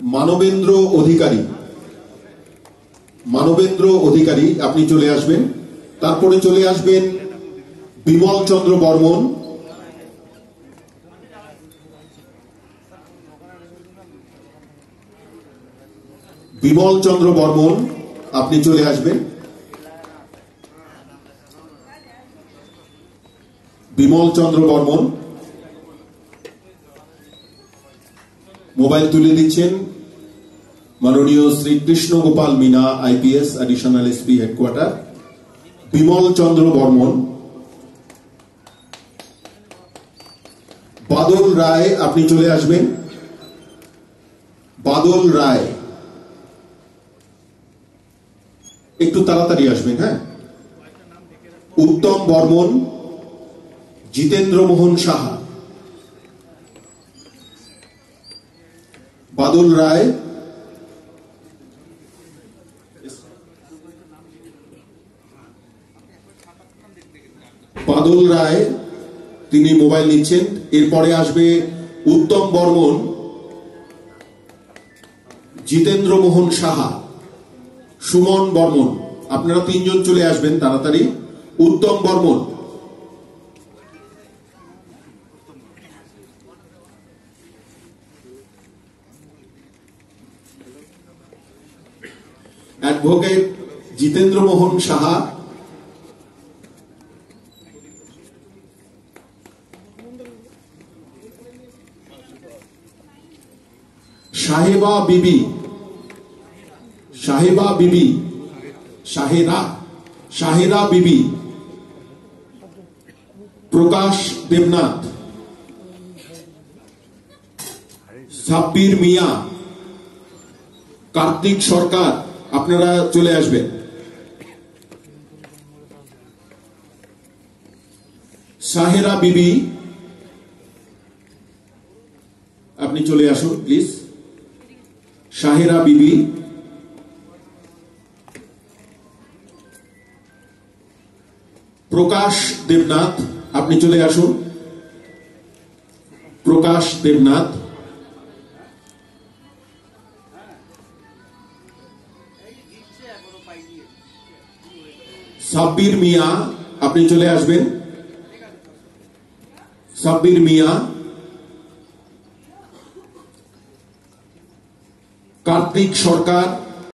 মানবেন্দ্র অধিকারী আপনি চলে আসবেন। তারপরে চলে আসবেন বিমল চন্দ্র বর্মন, আপনি চলে আসবেন। বিমল চন্দ্র বর্মন মোবাইল তুলে দিচ্ছেন মাননীয় Shri Krishna Gopal Meena IPS additional SP headquarter. Bimal Chandra Barman. Badal Roy আপনি চলে আসবেন। বাদল রায় একটু তাড়াতাড়ি আসবেন। হ্যাঁ। উত্তম বর্মন, জিতেন্দ্র মোহন সাহা, বাদল রায়, তিনি মোবাইল নিচ্ছেন। এরপরে আসবে উত্তম বর্মন, জিতেন্দ্র মোহন সাহা, সুমন বর্মন। আপনারা তিনজন চলে আসবেন তাড়াতাড়ি। উত্তম বর্মন, অ্যাডভোকেট জিতেন্দ্র মোহন সাহা, শাহেদা বিবি, প্রকাশ দেবনাথ, সাব্বির মিয়া, কার্তিক সরকার আপনারা চলে আসবেন। শাহেরা বিবি আপনি চলে আসুন প্লিজ। শাহেরা বিবি, প্রকাশ দেবনাথ আপনি চলে আসুন। প্রকাশ দেবনাথ, সাব্বির মিয়া আপনি চলে আসবেন। সাব্বির মিয়া, কার্তিক সরকার